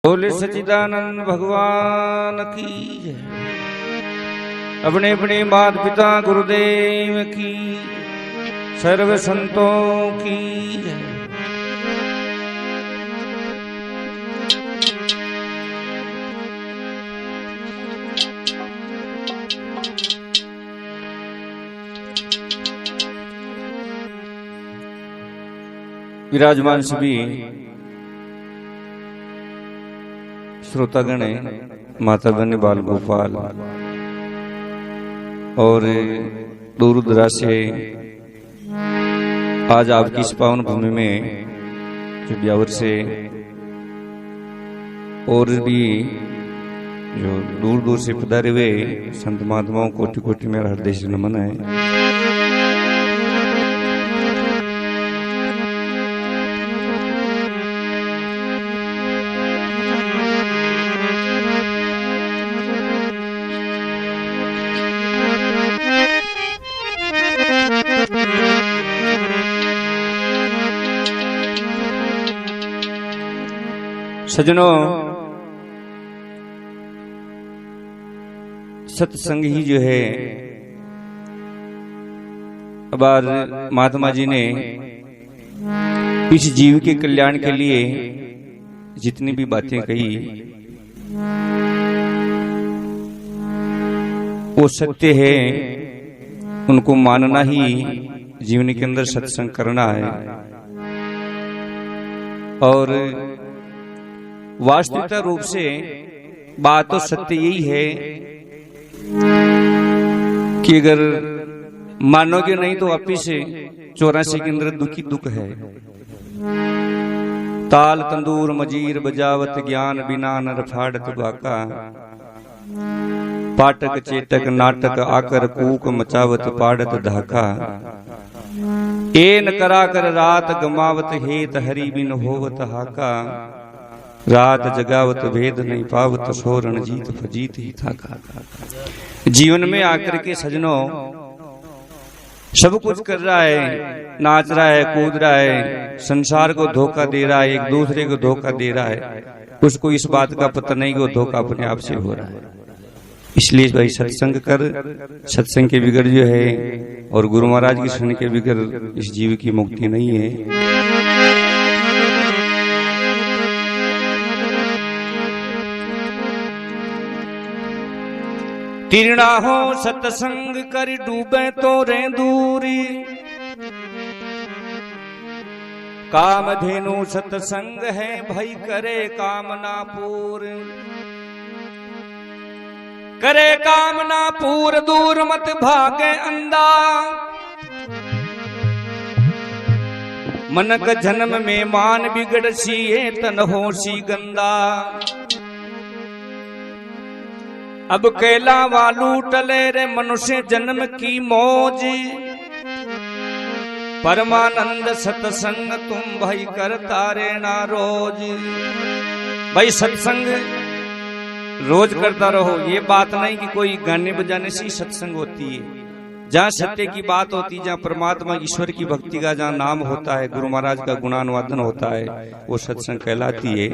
बोले सच्चिदानंद भगवान की जय। अपने अपने माता पिता गुरुदेव की, सर्व संतों की जय। विराजमान सभी श्रोतागण, माता बहन, बाल गोपाल और दूर दराज से आज आपकी इस पावन भूमि में जो ब्यावर से और भी जो दूर दूर से पधारे हुए संत महात्माओं कोटि कोटि मेरा हृदय से नमन है। सजनों, सत्संग ही जो है, अब आज महात्मा जी ने इस जीव के कल्याण के लिए जितनी भी बातें कही वो सत्य है, उनको मानना ही जीवन के अंदर सत्संग करना है। और वास्तविकता रूप से बात तो सत्य यही है कि अगर मानोगे नहीं तो वापिस से 84 के अंदर दुखी दुख है। ताल तंदूर मजीर बजावत ज्ञान बिना नर फाड़त बाका, पाठक चेतक नाटक आकर कूक मचावत पाड़त धाका, एन करा कर रात गमावत हेत हरि बिन होवत हाका, रात जगावत भेद नहीं पावत सो रणजीत फजीत ही था। जीवन में आकर के सजनों सब कुछ कर रहा है, नाच रहा है, कूद रहा है, संसार को धोखा दे रहा है, एक दूसरे को धोखा दे रहा है, उसको इस बात का पता नहीं कि वो धोखा अपने आप से हो रहा है। इसलिए भाई सत्संग कर, सत्संग के बिगड़ जो है और गुरु महाराज की शरण के बिगड़ इस जीव की मुक्ति नहीं है। तीर्णा हो सत्संग कर डूबे तो रे दूरी, काम धेनु सत्संग है भई करे कामना पूर, करे कामना पूर दूर मत भागे अंधा, मनक जन्म में मान बिगड़ सी तन हो सी गंदा, अब कैला वालू टले रे मनुष्य जन्म की मौज, परमानंद सत्संग तुम भाई करता रहना रोज। भाई सत्संग रोज करता रहो, ये बात नहीं कि कोई गाने बजाने से सत्संग होती है। जहाँ सत्य की बात होती है, जहाँ परमात्मा ईश्वर की भक्ति का जहाँ नाम होता है, गुरु महाराज का गुणानुवादन होता है, वो सत्संग कहलाती है।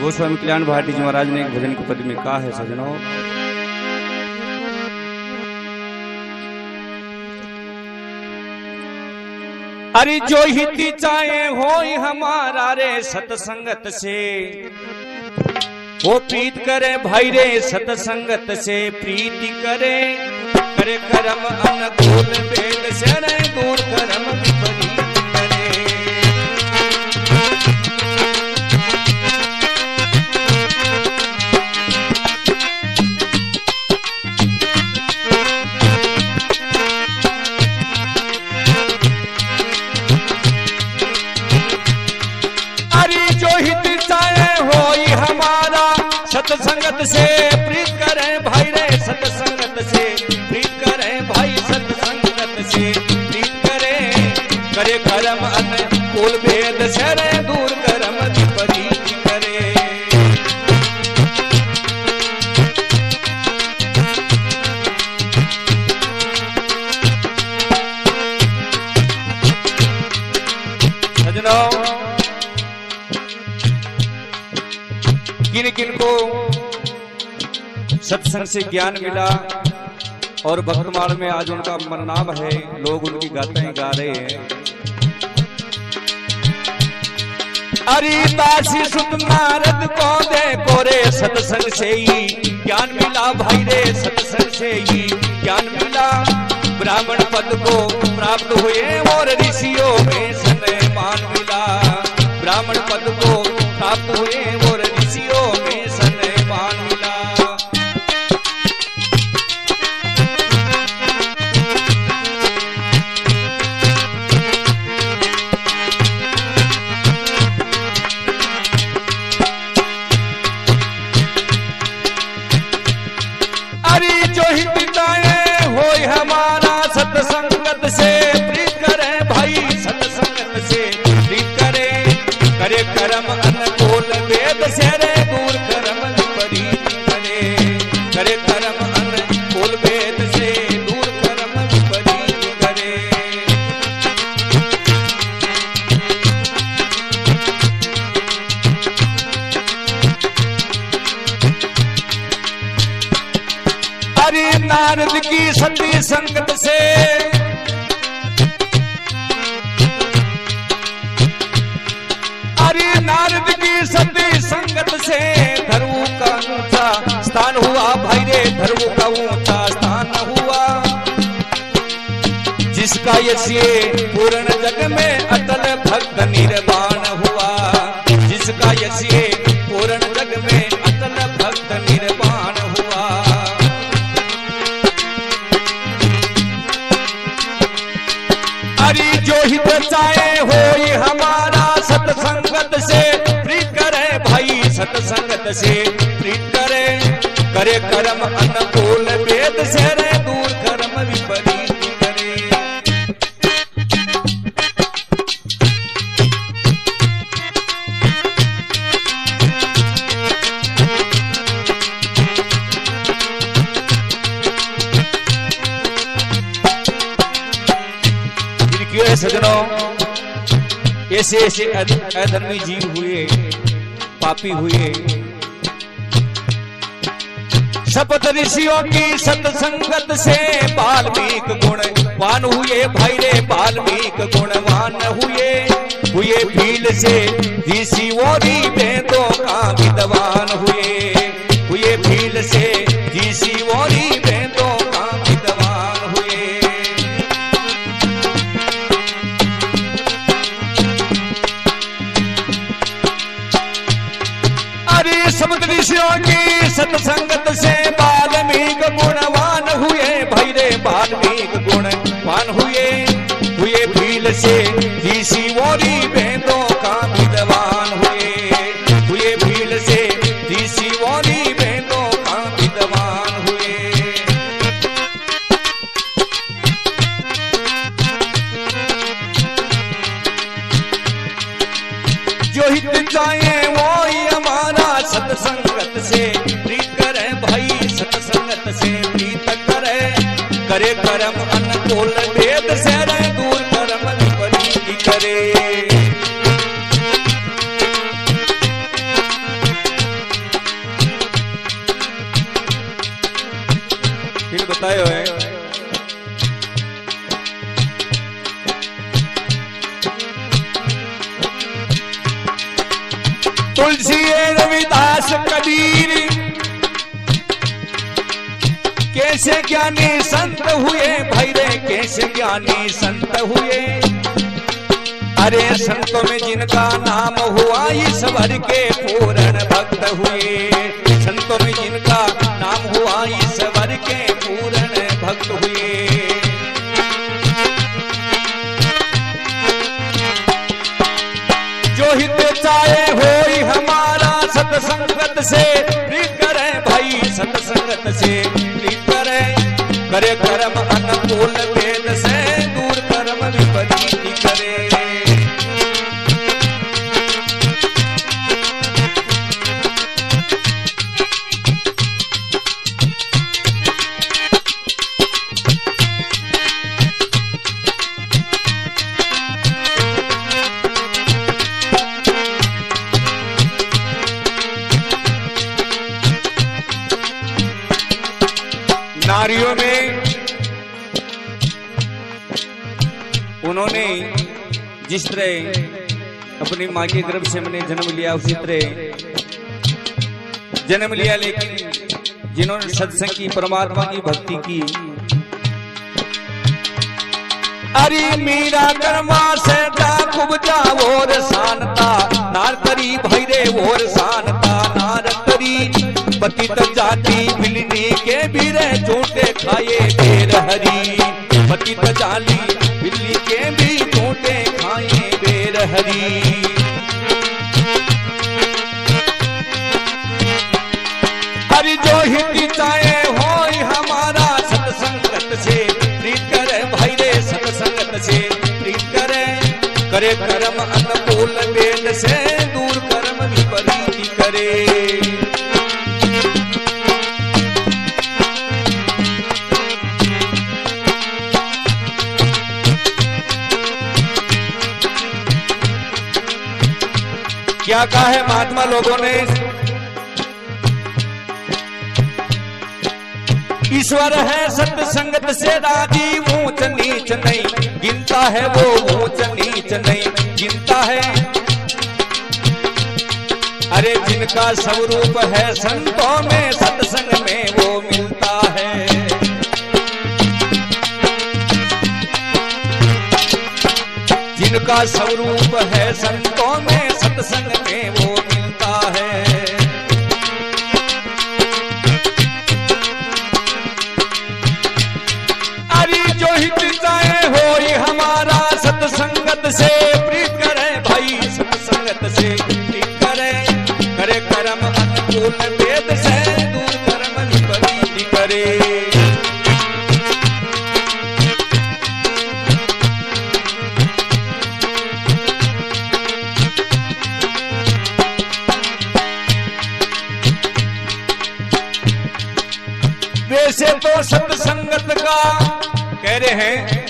गोस्वामी कल्याण भारती जी महाराज ने एक भजन के पद में कहा है सजनों, अरे जो हित चाहे हो हमारा रे सत्संगत से, वो प्रीत करे भाई रे सत्संगत से, प्रीति करे करे कर्म अनुकूल वेद से दूर कर्म विपरीत। सत्संगत से प्रीत करें भाई रे, सत्संगत से प्रीत करें भाई, सत्संगत से प्रीत करें करे कर्म अनुकूल भेद से दूर कर्म विपरीत करे। सजनों सत्संग से ज्ञान मिला और भक्तमाल में आज उनका मरनाम है, लोग उनकी गाथाएं गा रहे हैं। अरे दासी सुत नारद को देखो रे, सत्संग से ही ज्ञान मिला भाई रे, सत्संग से ही ज्ञान मिला। ब्राह्मण पद को प्राप्त हुए और ऋषियों में सम्मान मिला। ब्राह्मण पद को प्राप्त हुए और ऋषियों में सम्मान मिला। अरे जो ही पिताएं हो हमारा सत्संगत से प्रीत करे भाई, सत्संगत से प्रीत करे। करे कर्म अनुकूल वेद से रे, दूर कर्म विपरीत करे। करे कर्म अनुकूल वेद से, दूर कर्म विपरीत करे। अरे नारद की सती संगत से, अरे नारद की सती संगत से धर्म का ऊंचा स्थान हुआ भाई रे, धर्म का ऊंचा स्थान हुआ। जिसका यश पूर्ण जग में अटल भक्त निर्वाण हुआ। जिसका यश पूर्ण जग में अटल भक्त निर्वाण हुआ। अरे जो हित चाहे हो हमारा सत्संगत से प्रीत करे भाई, सत्संगत से प्रीत करे। करे कर्म अनुकूल वेद से रे, दूर कर्म विपरीत करे। क्यों है सजनों, ऐसे ऐसे अधर्मी जीव हुए, पापी हुए। शपथ ऋषियों की सत्संगत से वाल्मीकि गुणवान हुए भाई रे, वाल्मीकि गुणवान हुए। हुए भील से ऋषि और वेदों का विद्वान हुए। हुए भील से ऋषि और वेदों का विद्वान हुए। अरे शब्द ऋषियों की सत्संगत से वाल्मीकि गुणवान हुए भाई रे, वाल्मीकि गुणवान हुए। हुए भील से ऋषि और वेदों का विद्वान हुए। हुए भील से ऋषि और वेदों का विद्वान हुए। जो हित चाहे वो हमारा सत्संगत से प्रीत करे भाई, सत्संगत से प्रीत करे। करे कर्म अनुकूल वेद से रे, दूर कर्म विपरीत करे। फिर बताए हुए तुलसी रविदास कबीर कैसे ज्ञानी संत हुए भाई रे, कैसे ज्ञानी संत हुए। अरे संतों में जिनका नाम हुआ ईश्वर के पूर्ण भक्त हुए। संतों में जिनका नाम हुआ ईश्वर के पूर्ण भक्त हुए। जो हित चाहे हो हमारा सत्संगत से प्रीत करे भाई, सत्संगत से प्रीत करे। करे कर्म अनुकूल वेद से, दूर कर्म विपरीत करे। नारियों में उन्होंने जिस तरह अपनी मां के गर्भ से मैंने जन्म लिया उसी तरह जन्म लिया, लेकिन जिन्होंने सत्संग की, परमात्मा की भक्ति की, अरे मीरा कर्मा से खूब जावोर शानता नार तरी भैरे वोर शानता नार तरी पतित जाति बिलनी के बीरे झूठे खाए बेर हरी, पतित जाली बिल्ली के भी झूठे खाए बेर हरी। अरे जो हिंदी चाहे हो हमारा सत्संगत से प्रीत करे भाई रे, सत्संगत से प्रीत करे, करे कर्म अनुकूल वेद से दूर कर्म विपरीत करे। क्या कहा है महात्मा लोगों ने? ईश्वर है सत्संगत से राजी, ऊंच नीच नहीं गिनता है वो, ऊंच नीच नहीं गिनता है। अरे जिनका स्वरूप है संतों में सत्संग में वो मिलता है। जिनका स्वरूप है संतों में सत्संग में वो मिलता है। हमारा सत्संगत से प्रीत करे भाई, सत्संगत से प्रीत करे, करे कर्म अनुकूल वेद से दूर कर्म विपरीत करे। वैसे तो सत्संगत का कह रहे हैं,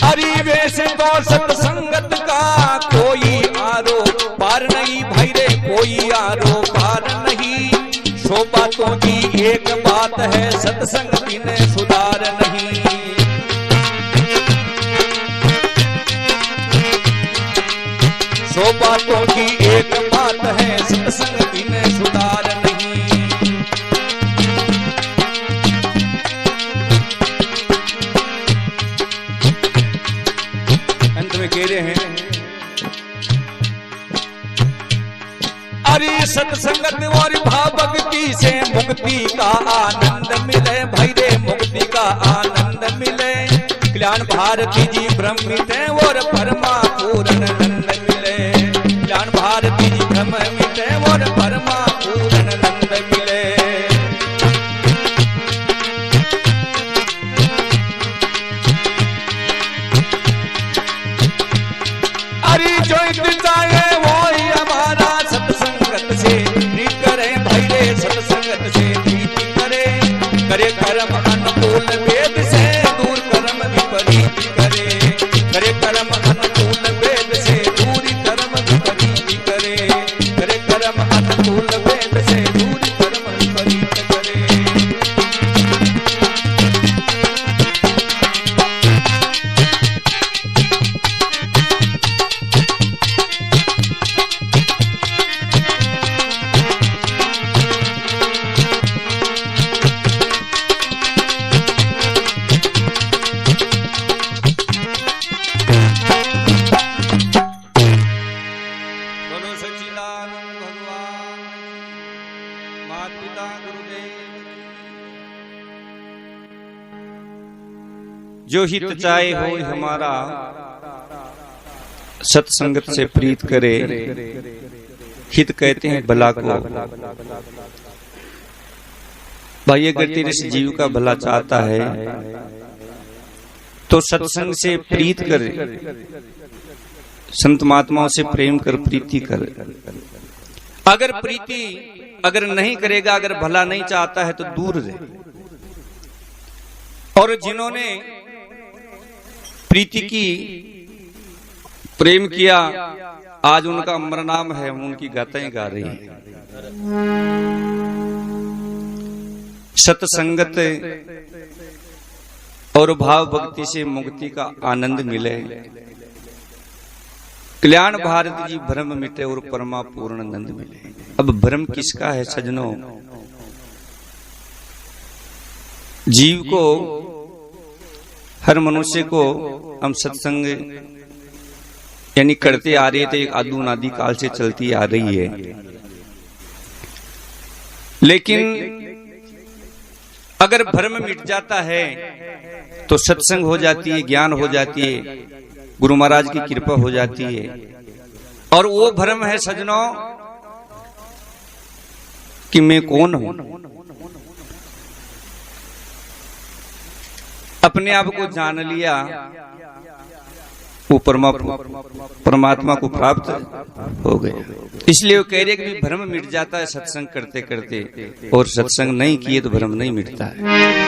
अरे वैसे तो सत्संगत का कोई आरोप पार नहीं भाई रे, कोई आरोप पार नहीं। सो बातों की एक बात है, सत्संग बिन सुधार नहीं। सो बातों की एक बात है, सत्संग बिन सुधार नहीं। कह रहे हैं, अरे सत्संगत और भाव भक्ति से मुक्ति का आनंद मिले भाई रे, मुक्ति का आनंद मिले। कल्याण भारती जी ब्रह्मित है और परमा पूर्ण नंद मिले। कल्याण भारती जी ब्रह्मित है और परमा पूर्ण नंद मिले। जो चाहे वो हमारा सत्संगत से प्रीत करे भाई रे, सत्संगत से प्रीत करे, करे कर्म अनुकूल वेद से दूर कर्म विपरीत करे, करे कर्म अनुकूल वेद से दूर कर्म विपरीत करे, करे कर्म अनुकूल वेद से दूर कर्म विपरीत करे। जो हित चाहे हो हमारा सत्संगत से प्रीत करे। हित कहते हैं भला को। भाई अगर तेरे से जीव का भला चाहता है तो सत्संग से प्रीत कर, संत महात्माओं से प्रेम कर, प्रीति कर। अगर प्रीति अगर नहीं करेगा, अगर भला नहीं चाहता है तो दूर रहे। और जिन्होंने प्रीति की, प्रेम किया, आज उनका अमर नाम है, हम उनकी गाथाएं गा रहे हैं। सत्संगत और भाव भक्ति से मुक्ति का आनंद मिले। कल्याण भारत जी भ्रम मिटे और परमा पूर्ण आनंद मिले। अब भ्रम किसका है सजनों? जीव को, हर मनुष्य को हम सत्संग यानी करते आ रहे थे, एक आदि अनादि काल से चलती आ रही है। लेकिन अगर भ्रम मिट जाता है तो सत्संग हो जाती है, ज्ञान हो जाती है, गुरु महाराज की कृपा हो जाती है। और वो भ्रम है सजनों कि मैं कौन हूं। अपने आप को जान लिया, वो परमात्मा को प्राप्त हो गए। इसलिए वो कह रहे कि भ्रम मिट जाता है सत्संग करते करते, और सत्संग नहीं किए तो भ्रम नहीं मिटता है।